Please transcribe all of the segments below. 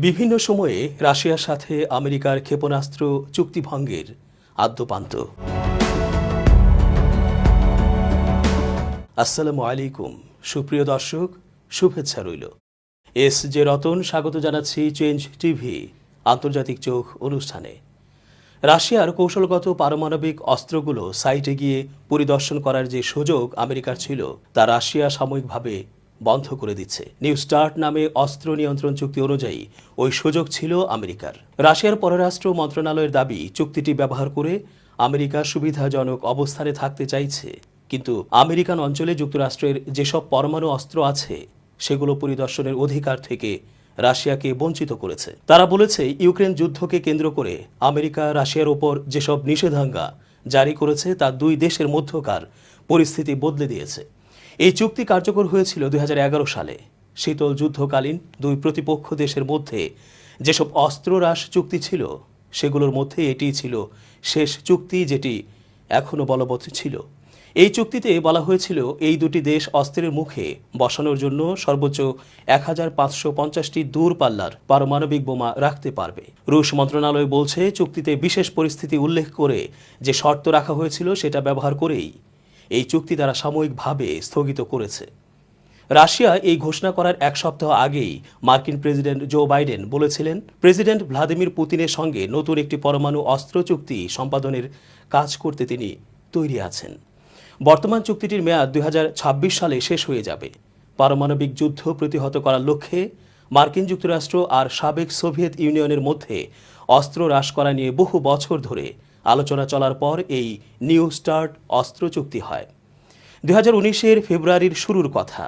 বিভিন্ন সময়ে রাশিয়ার সাথে আমেরিকার ক্ষেপণাস্ত্র চুক্তি ভঙ্গের আদ্যোপান্ত। আসসালামু আলাইকুম সুপ্রিয় দর্শক, শুভেচ্ছা রইল। এস জে রতন স্বাগত জানাচ্ছি চেঞ্জ টিভি আন্তর্জাতিক চোখ অনুষ্ঠানে। রাশিয়ার কৌশলগত পারমাণবিক অস্ত্রগুলো সাইটে গিয়ে পরিদর্শন করার যে সুযোগ আমেরিকার ছিল, তা রাশিয়া সাময়িকভাবে বন্ধ করে দিচ্ছে। নিউ স্টার্ট নামে অস্ত্র নিয়ন্ত্রণ চুক্তি অনুযায়ী ওই সুযোগ ছিল আমেরিকার। রাশিয়ার পররাষ্ট্র মন্ত্রণালয়ের দাবি, চুক্তিটি ব্যবহার করে আমেরিকা সুবিধাজনক অবস্থানে থাকতে চাইছে, কিন্তু আমেরিকান অঞ্চলে যুক্তরাষ্ট্রের যেসব পরমাণু অস্ত্র আছে সেগুলো পরিদর্শনের অধিকার থেকে রাশিয়াকে বঞ্চিত করেছে। তারা বলেছে, ইউক্রেন যুদ্ধকে কেন্দ্র করে আমেরিকা রাশিয়ার ওপর যেসব নিষেধাজ্ঞা জারি করেছে তা দুই দেশের মধ্যকার পরিস্থিতি বদলে দিয়েছে। এই চুক্তি কার্যকর হয়েছিল 2011 সালে। শীতল যুদ্ধকালীন দুই প্রতিপক্ষ দেশের মধ্যে যেসব অস্ত্র হ্রাস চুক্তি ছিল সেগুলোর মধ্যে এটিই ছিল শেষ চুক্তি, যেটি এখনও বলবৎ ছিল। এই চুক্তিতে বলা হয়েছিল, এই দুটি দেশ অস্ত্রের মুখে বসানোর জন্য সর্বোচ্চ 1550টি দূরপাল্লার পারমাণবিক বোমা রাখতে পারবে। রুশ মন্ত্রণালয় বলছে, চুক্তিতে বিশেষ পরিস্থিতি উল্লেখ করে যে শর্ত রাখা হয়েছিল সেটা ব্যবহার করেই এই চুক্তি তারা সাময়িকভাবে স্থগিত করেছে। রাশিয়া এই ঘোষণা করার এক সপ্তাহ আগেই মার্কিন প্রেসিডেন্ট জো বাইডেন বলেছিলেন, প্রেসিডেন্ট ভ্লাদিমির পুতিনের সঙ্গে নতুন একটি পরমাণু অস্ত্র চুক্তি সম্পাদনের কাজ করতে তিনি তৈরি আছেন। বর্তমান চুক্তিটির মেয়াদ 2026 সালে শেষ হয়ে যাবে। পারমাণবিক যুদ্ধ প্রতিহত করার লক্ষ্যে মার্কিন যুক্তরাষ্ট্র আর সাবেক সোভিয়েত ইউনিয়নের মধ্যে অস্ত্র হ্রাস করা নিয়ে বহু বছর ধরে আলোচনা চলার পর এই নিউ স্টার্ট অস্ত্র চুক্তি হয়। 2019-এর ফেব্রুয়ারির শুরুর কথা।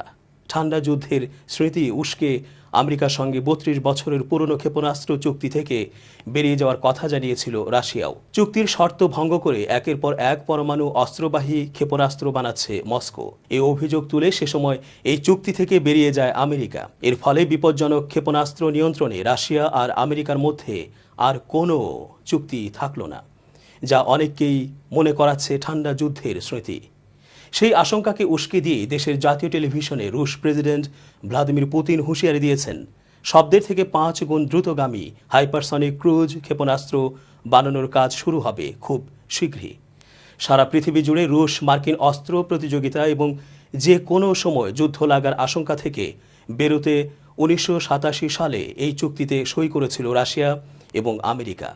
ঠান্ডা যুদ্ধের স্মৃতি উস্কে আমেরিকার সঙ্গে 32 বছরের পুরনো ক্ষেপণাস্ত্র চুক্তি থেকে বেরিয়ে যাওয়ার কথা জানিয়েছিল রাশিয়াও। চুক্তির শর্ত ভঙ্গ করে একের পর এক পরমাণু অস্ত্রবাহী ক্ষেপণাস্ত্র বানাচ্ছে মস্কো। এই অভিযোগ তুলে সে সময় এই চুক্তি থেকে বেরিয়ে যায় আমেরিকা। এর ফলে বিপজ্জনক ক্ষেপণাস্ত্র নিয়ন্ত্রণে রাশিয়া আর আমেরিকার মধ্যে আর কোনো চুক্তি থাকল না, যা অনেককেই মনে করাচ্ছে ঠান্ডা যুদ্ধের স্মৃতি। সেই আশঙ্কাকে উস্কে দিয়ে দেশের জাতীয় টেলিভিশনে রুশ প্রেসিডেন্ট ভ্লাদিমির পুতিন হুঁশিয়ারি দিয়েছেন, শব্দের থেকে 5 গুণ দ্রুতগামী হাইপারসনিক ক্রুজ ক্ষেপণাস্ত্র বানানোর কাজ শুরু হবে খুব শীঘ্রই। সারা পৃথিবী জুড়ে রুশ মার্কিন অস্ত্র প্রতিযোগিতা এবং যে কোনো সময় যুদ্ধ লাগার আশঙ্কা থেকে বেরোতে 1987 সালে এই চুক্তিতে সই করেছিল রাশিয়া এবং আমেরিকা।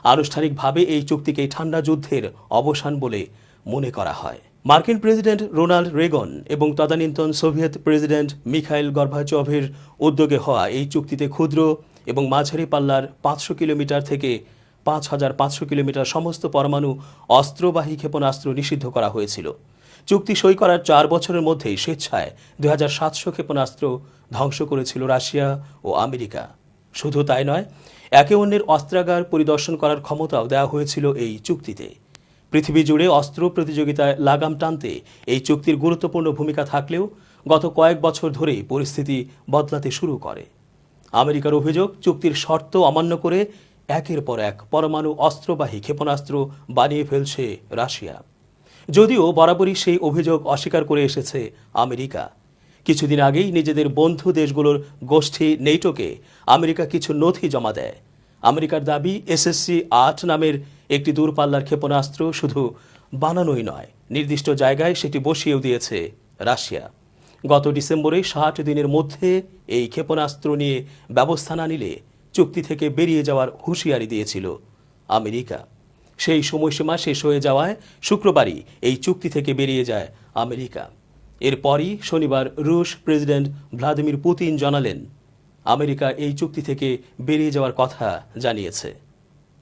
আনুষ্ঠানিকভাবে এই চুক্তিকে ঠান্ডা যুদ্ধের অবসান বলে মনে করা হয়। মার্কিন প্রেসিডেন্ট রোনাল্ড রেগন এবং তদানীন্তন সোভিয়েত প্রেসিডেন্ট মিখাইল গর্বাচভের উদ্যোগে হওয়া এই চুক্তিতে ক্ষুদ্র এবং মাঝারি পাল্লার 500 কিলোমিটার থেকে 5500 কিলোমিটার সমস্ত পরমাণু অস্ত্রবাহী ক্ষেপণাস্ত্র নিষিদ্ধ করা হয়েছিল। চুক্তি সই করার 4 বছরের মধ্যেই স্বেচ্ছায় 2700 ক্ষেপণাস্ত্র ধ্বংস করেছিল রাশিয়া ও আমেরিকা। শুধু তাই নয়, একে অন্যের অস্ত্রাগার পরিদর্শন করার ক্ষমতাও দেওয়া হয়েছিল এই চুক্তিতে। পৃথিবী জুড়ে অস্ত্র প্রতিযোগিতায় লাগাম টানতে এই চুক্তির গুরুত্বপূর্ণ ভূমিকা থাকলেও গত কয়েক বছর ধরেই পরিস্থিতি বদলাতে শুরু করে। আমেরিকার অভিযোগ, চুক্তির শর্ত অমান্য করে একের পর এক পরমাণু অস্ত্রবাহী ক্ষেপণাস্ত্র বানিয়ে ফেলছে রাশিয়া। যদিও বরাবরই সেই অভিযোগ অস্বীকার করে এসেছে আমেরিকা। কিছুদিন আগেই নিজেদের বন্ধু দেশগুলোর গোষ্ঠী নেটোকে আমেরিকা কিছু নথি জমা দেয়। আমেরিকার দাবি, SSC-8 নামের একটি দূরপাল্লার ক্ষেপণাস্ত্র শুধু বানানোই নয়, নির্দিষ্ট জায়গায় সেটি বসিয়েও দিয়েছে রাশিয়া। গত ডিসেম্বরে 60 দিনের মধ্যে এই ক্ষেপণাস্ত্র নিয়ে ব্যবস্থা না নিলে চুক্তি থেকে বেরিয়ে যাওয়ার হুঁশিয়ারি দিয়েছিল আমেরিকা। সেই সময়সীমা শেষ হয়ে যাওয়ায় শুক্রবারই এই চুক্তি থেকে বেরিয়ে যায় আমেরিকা। এরপরই শনিবার রুশ প্রেসিডেন্ট ভ্লাদিমির পুতিন জানালেন, আমেরিকা এই চুক্তি থেকে বেরিয়ে যাওয়ার কথা জানিয়েছে,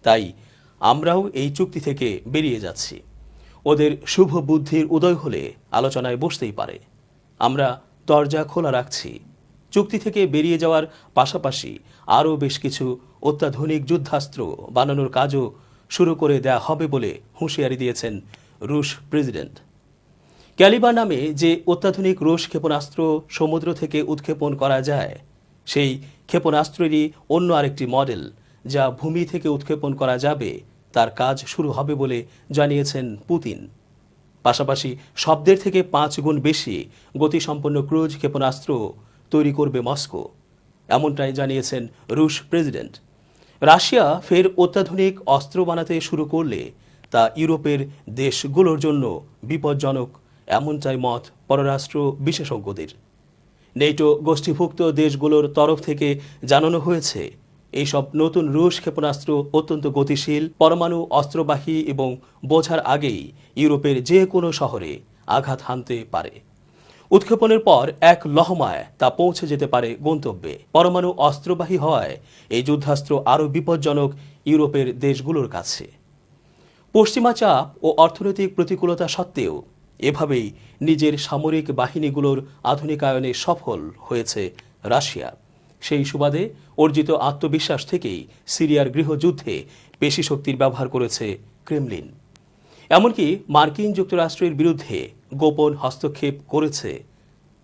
তাই আমরাও এই চুক্তি থেকে বেরিয়ে যাচ্ছি। ওদের শুভ বুদ্ধির উদয় হলে আলোচনায় বসতেই পারে। আমরা দরজা খোলা রাখছি। চুক্তি থেকে বেরিয়ে যাওয়ার পাশাপাশি আরও বেশ কিছু অত্যাধুনিক যুদ্ধাস্ত্র বানানোর কাজও শুরু করে দেয়া হবে বলে হুঁশিয়ারি দিয়েছেন রুশ প্রেসিডেন্ট। ক্যালিবার নামে যে অত্যাধুনিক রুশ ক্ষেপণাস্ত্র সমুদ্র থেকে উৎক্ষেপণ করা যায়, সেই ক্ষেপণাস্ত্রেরই অন্য আরেকটি মডেল যা ভূমি থেকে উৎক্ষেপণ করা যাবে, তার কাজ শুরু হবে বলে জানিয়েছেন পুতিন। পাশাপাশি শব্দের থেকে 5 গুণ বেশি গতিসম্পন্ন ক্রুজ ক্ষেপণাস্ত্র তৈরি করবে মস্কো। এমনটাই জানিয়েছেন রুশ প্রেসিডেন্ট। রাশিয়া ফের অত্যাধুনিক অস্ত্র বানাতে শুরু করলে তা ইউরোপের দেশগুলোর জন্য বিপজ্জনক, এমনটাই মত পররাষ্ট্র বিশেষজ্ঞদের। নেটো গোষ্ঠীভুক্ত দেশগুলোর তরফ থেকে জানানো হয়েছে, এইসব নতুন রুশ ক্ষেপণাস্ত্র অত্যন্ত গতিশীল, পরমাণু অস্ত্রবাহী এবং বোঝার আগেই ইউরোপের যে কোনো শহরে আঘাত হানতে পারে। উৎক্ষেপণের পর এক লহমায় তা পৌঁছে যেতে পারে গন্তব্যে। পরমাণু অস্ত্রবাহী হওয়ায় এই যুদ্ধাস্ত্র আরও বিপজ্জনক ইউরোপের দেশগুলোর কাছে। পশ্চিমা চাপ ও অর্থনৈতিক প্রতিকূলতা সত্ত্বেও এভাবেই নিজের সামরিক বাহিনীগুলোর আধুনিকায়নে সফল হয়েছে রাশিয়া। সেই সুবাদে অর্জিত আত্মবিশ্বাস থেকেই সিরিয়ার গৃহযুদ্ধে পেশি শক্তির ব্যবহার করেছে ক্রেমলিন। এমনকি মার্কিন যুক্তরাষ্ট্রের বিরুদ্ধে গোপন হস্তক্ষেপ করেছে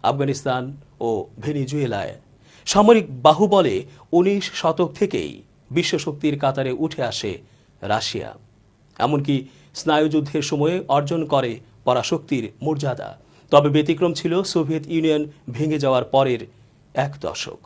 আফগানিস্তান ও ভেনিজুয়েলায়। সামরিক বাহুবলে 19 শতক থেকেই বিশ্বশক্তির কাতারে উঠে আসে রাশিয়া। এমনকি স্নায়ুযুদ্ধের সময়ে অর্জন করে পরাশক্তির মর্যাদা। তবে ব্যতিক্রম ছিল সোভিয়েত ইউনিয়ন ভেঙে যাওয়ার পরের এক দশক।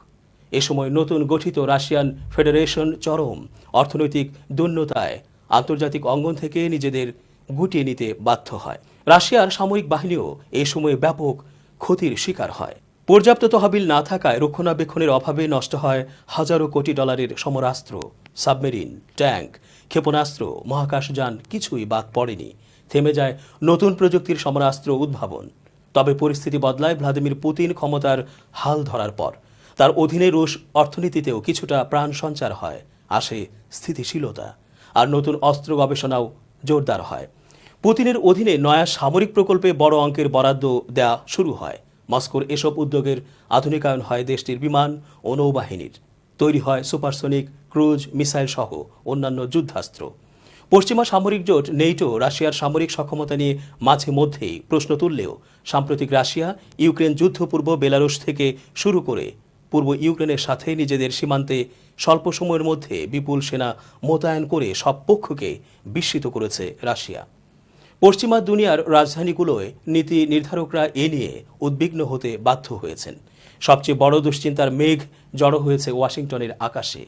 এ সময় নতুন গঠিত রাশিয়ান ফেডারেশন চরম অর্থনৈতিক দৈন্যতায় আন্তর্জাতিক অঙ্গন থেকে নিজেদের গুটিয়ে নিতে বাধ্য হয়। রাশিয়ার সামরিক বাহিনীও এই সময়ে ব্যাপক ক্ষতির শিকার হয়। পর্যাপ্ত তহবিল না থাকায় রক্ষণাবেক্ষণের অভাবে নষ্ট হয় হাজারো কোটি ডলারের সমরাস্ত্র, সাবমেরিন, ট্যাঙ্ক, ক্ষেপণাস্ত্র, মহাকাশযান, কিছুই বাদ পড়েনি। থেমে যায় নতুন প্রযুক্তির সমরাস্ত্র উদ্ভাবন। তবে পরিস্থিতি বদলায় ভ্লাদিমির পুতিন ক্ষমতার হাল ধরার পর। তার অধীনে রুশ অর্থনীতিতেও কিছুটা প্রাণ সঞ্চার হয়, আসে স্থিতিশীলতা, আর নতুন অস্ত্র গবেষণাও জোরদার হয়। পুতিনের অধীনে নয়া সামরিক প্রকল্পে বড় অঙ্কের বরাদ্দ দেয়া শুরু হয়। মস্কোর এসব উদ্যোগের আধুনিকায়ন হয় দেশটির বিমান ও নৌবাহিনীর। তৈরি হয় সুপারসনিক ক্রুজ মিসাইল সহ অন্যান্য যুদ্ধাস্ত্র। পশ্চিমা সামরিক জোট নেটো রাশিয়ার সামরিক সক্ষমতা নিয়ে মাঝে মধ্যেই প্রশ্ন তুললেও সাম্প্রতিক রাশিয়া ইউক্রেন যুদ্ধপূর্ব বেলারুশ থেকে শুরু করে পূর্ব ইউক্রেনের সাথে নিজেদের সীমান্তে স্বল্প সময়ের মধ্যে বিপুল সেনা মোতায়েন করে সব পক্ষকে বিস্মিত করেছে রাশিয়া। পশ্চিমা দুনিয়ার রাজধানীগুলোয় নীতি নির্ধারকরা এ নিয়ে উদ্বিগ্ন হতে বাধ্য হয়েছেন। সবচেয়ে বড় দুশ্চিন্তার মেঘ জড়ো হয়েছে ওয়াশিংটনের আকাশে।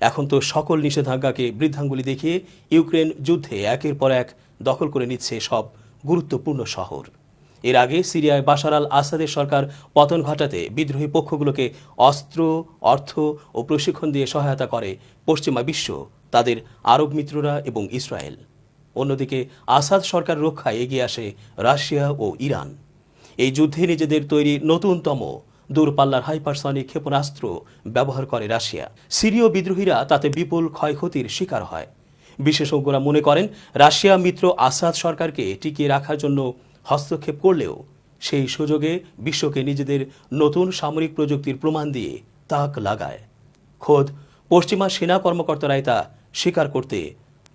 এখন তো সকল নিষেধাজ্ঞাকে বৃদ্ধাঙ্গুলি দেখিয়ে ইউক্রেন যুদ্ধে একের পর এক দখল করে নিচ্ছে সব গুরুত্বপূর্ণ শহর। এর আগে সিরিয়ায় বাশার আল আসাদের সরকার পতন ঘটাতে বিদ্রোহী পক্ষগুলোকে অস্ত্র, অর্থ ও প্রশিক্ষণ দিয়ে সহায়তা করে পশ্চিমা বিশ্ব, তাদের আরব মিত্ররা এবং ইসরায়েল। অন্যদিকে আসাদ সরকার রক্ষায় এগিয়ে আসে রাশিয়া ও ইরান। এই যুদ্ধে নিজেদের তৈরি নতুনতম দূরপাল্লার হাইপারসনিক ক্ষেপণাস্ত্র ব্যবহার করে রাশিয়া। সিরীয় বিদ্রোহীরা তাতে বিপুল ক্ষয়ক্ষতির শিকার হয়। বিশেষজ্ঞরা মনে করেন রাশিয়া মিত্র আসাদ সরকারকে টিকিয়ে রাখার জন্য হস্তক্ষেপ করলেও সেই সুযোগে বিশ্বকে নিজেদের নতুন সামরিক প্রযুক্তির প্রমাণ দিয়ে তাক লাগায়। খোদ পশ্চিমা সেনা কর্মকর্তারাই তা স্বীকার করতে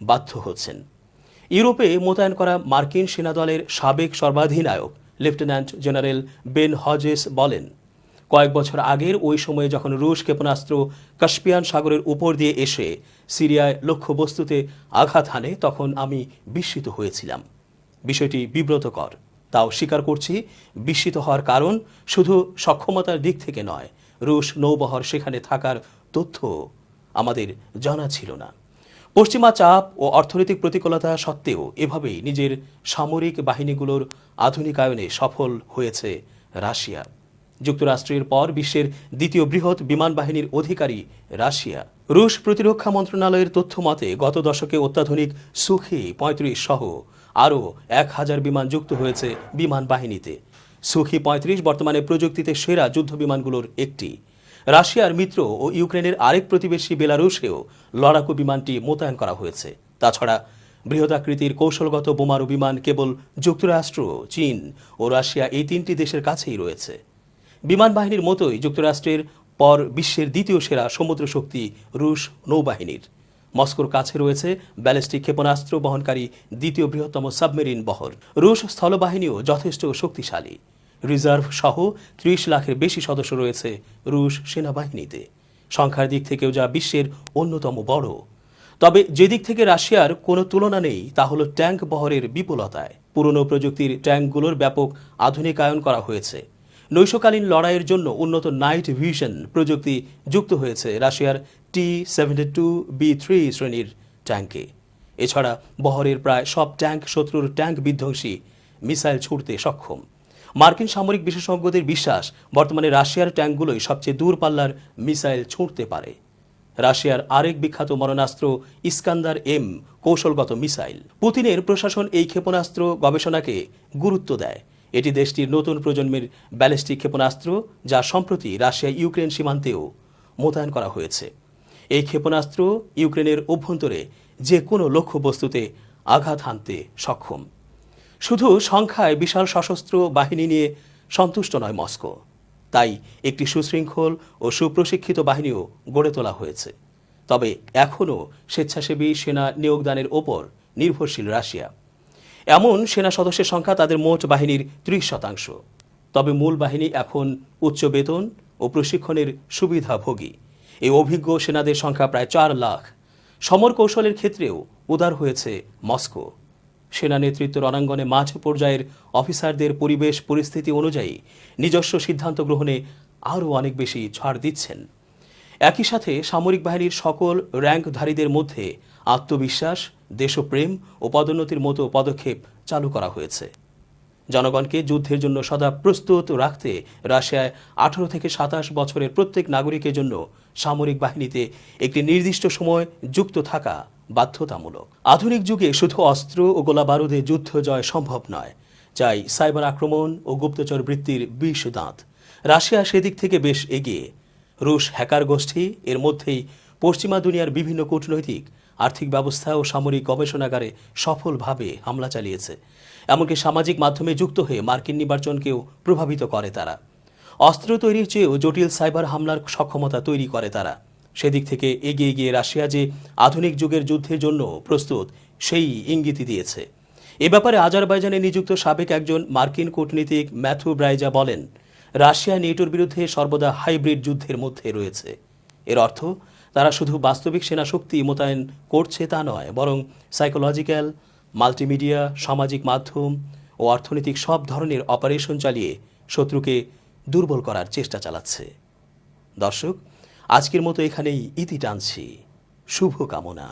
বাধ্য হচ্ছেন। ইউরোপে মোতায়েন করা মার্কিন সেনাদলের সাবেক সর্বাধিনায়ক লেফটেন্যান্ট জেনারেল বেন হজেস বলেন, কয়েক বছর আগের ওই সময়ে যখন রুশ ক্ষেপণাস্ত্র কাস্পিয়ান সাগরের উপর দিয়ে এসে সিরিয়ায় লক্ষ্যবস্তুতে আঘাত হানে তখন আমি বিস্মিত হয়েছিলাম। বিষয়টি বিব্রতকর, তাও স্বীকার করছি। বিস্মিত হওয়ার কারণ শুধু সক্ষমতার দিক থেকে নয়, রুশ নৌবহর সেখানে থাকার তথ্য আমাদের জানা ছিল না। পশ্চিমা চাপ ও অর্থনৈতিক প্রতিকূলতা সত্ত্বেও এভাবেই নিজের সামরিক বাহিনীগুলোর আধুনিকায়নে সফল হয়েছে রাশিয়া। যুক্তরাষ্ট্রের পর বিশ্বের দ্বিতীয় বৃহৎ বিমান বাহিনীর অধিকারী রাশিয়া। রুশ প্রতিরক্ষা মন্ত্রণালয়ের তথ্য মতে গত দশকে অত্যাধুনিক সুখি ৩৫ সহ আরও ১,০০০ বিমান যুক্ত হয়েছে বিমান বাহিনীতে। সুখি ৩৫ বর্তমানে প্রযুক্তিতে সেরা যুদ্ধ বিমানগুলোর একটি। রাশিয়ার মিত্র ও ইউক্রেনের আরেক প্রতিবেশী বেলারুশেও লড়াকু বিমানটি মোতায়েন করা হয়েছে। তাছাড়া বৃহদাকৃতির কৌশলগত বোমারু বিমান কেবল যুক্তরাষ্ট্র, চীন ও রাশিয়া এই তিনটি দেশের কাছেই রয়েছে। বিমান বাহিনীর মতোই যুক্তরাষ্ট্রের পর বিশ্বের দ্বিতীয় সেরা সমুদ্র শক্তি রুশ নৌবাহিনীর। মস্কোর কাছে রয়েছে ব্যালিস্টিক ক্ষেপণাস্ত্র বহনকারী দ্বিতীয় বৃহত্তম সাবমেরিন বহর। রুশ স্থলবাহিনীও যথেষ্ট শক্তিশালী। রিজার্ভ সহ ৩০ লাখের বেশি সদস্য রয়েছে রুশ সেনাবাহিনীতে। সংখ্যার দিক থেকেও যা বিশ্বের অন্যতম বড়। তবে যেদিক থেকে রাশিয়ার কোনো তুলনা নেই তা হলো ট্যাঙ্ক বহরের বিপুলতায়। পুরনো প্রযুক্তির ট্যাঙ্কগুলোর ব্যাপক আধুনিকায়ন করা হয়েছে। নৈশকালীন লড়াইয়ের জন্য উন্নত নাইট ভিশন প্রযুক্তি যুক্ত হয়েছে রাশিয়ার T-72B3 শ্রেণীর ট্যাঙ্কে। এছাড়া বহরের প্রায় সব ট্যাঙ্ক শত্রুর ট্যাঙ্ক বিধ্বংসী মিসাইল ছুড়তে সক্ষম। মার্কিন সামরিক বিশেষজ্ঞদের বিশ্বাস, বর্তমানে রাশিয়ার ট্যাঙ্কগুলোই সবচেয়ে দূরপাল্লার মিসাইল ছুঁড়তে পারে। রাশিয়ার আরেক বিখ্যাত মরণাস্ত্র ইস্কান্দার এম কৌশলগত মিসাইল। পুতিনের প্রশাসন এই ক্ষেপণাস্ত্র গবেষণাকে গুরুত্ব দেয়। এটি দেশটির নতুন প্রজন্মের ব্যালিস্টিক ক্ষেপণাস্ত্র, যা সম্প্রতি রাশিয়া ইউক্রেন সীমান্তেও মোতায়েন করা হয়েছে। এই ক্ষেপণাস্ত্র ইউক্রেনের অভ্যন্তরে যে কোনো লক্ষ্যবস্তুতে আঘাত হানতে সক্ষম। শুধু সংখ্যায় বিশাল সশস্ত্র বাহিনী নিয়ে সন্তুষ্ট নয় মস্কো, তাই একটি সুশৃঙ্খল ও সুপ্রশিক্ষিত বাহিনীও গড়ে তোলা হয়েছে। তবে এখনও স্বেচ্ছাসেবী সেনা নিয়োগদানের ওপর নির্ভরশীল রাশিয়া। এমন সেনা সদস্যের সংখ্যা তাদের মোট বাহিনীর 30%। তবে মূল বাহিনী এখন উচ্চ বেতন ও প্রশিক্ষণের সুবিধাভোগী। এই অভিজ্ঞ সেনাদের সংখ্যা প্রায় 4 লাখ। সমর কৌশলের ক্ষেত্রেও উদার হয়েছে মস্কো। সেনা নেতৃত্ব রণাঙ্গনে মাঠ পর্যায়ের অফিসারদের পরিবেশ পরিস্থিতি অনুযায়ী নিজস্ব সিদ্ধান্ত গ্রহণে আরও অনেক বেশি ছাড় দিচ্ছেন। একই সাথে সামরিক বাহিনীর সকল র্যাঙ্কধারীদের মধ্যে আত্মবিশ্বাস, দেশপ্রেম ও পদোন্নতির মতো পদক্ষেপ চালু করা হয়েছে। জনগণকে যুদ্ধের জন্য সদা প্রস্তুত রাখতে রাশিয়ায় 18 থেকে 27 বছরের প্রত্যেক নাগরিকের জন্য সামরিক বাহিনীতে একটি নির্দিষ্ট সময় যুক্ত থাকা বাধ্যতামূলক। আধুনিক যুগে শুধু অস্ত্র ও গোলাবারুদে যুদ্ধ জয় সম্ভব নয়, চাই সাইবার আক্রমণ ও গুপ্তচর বৃত্তির বিষ দাঁত। রাশিয়া সেদিক থেকে বেশ এগিয়ে। রুশ হ্যাকার গোষ্ঠী এর মধ্যেই পশ্চিমা দুনিয়ার বিভিন্ন কূটনৈতিক, আর্থিক ব্যবস্থা ও সামরিক গবেষণাগারে সফলভাবে হামলা চালিয়েছে। এমনকি সামাজিক মাধ্যমে যুক্ত হয়ে মার্কিন নির্বাচনকেও প্রভাবিত করে তারা। অস্ত্র তৈরির চেয়েও জটিল সাইবার হামলার সক্ষমতা তৈরি করে তারা। সেদিক থেকে এগিয়ে গিয়ে রাশিয়া যে আধুনিক যুগের যুদ্ধের জন্য প্রস্তুত, সেই ইঙ্গিতই দিয়েছে। এ ব্যাপারে আজারবাইজানে নিযুক্ত সাবেক একজন মার্কিন কূটনীতিক ম্যাথু ব্রাইজা বলেন, রাশিয়া নেটোর বিরুদ্ধে সর্বদা হাইব্রিড যুদ্ধের মধ্যে রয়েছে। এর অর্থ তারা শুধু বাস্তবিক সেনা শক্তি মোতায়েন করছে তা নয়, বরং সাইকোলজিক্যাল, মাল্টিমিডিয়া, সামাজিক মাধ্যম ও অর্থনৈতিক সব ধরনের অপারেশন চালিয়ে শত্রুকে দুর্বল করার চেষ্টা চালাচ্ছে। দর্শক, আজকের মতো এখানেই ইতি টানছি। শুভকামনা।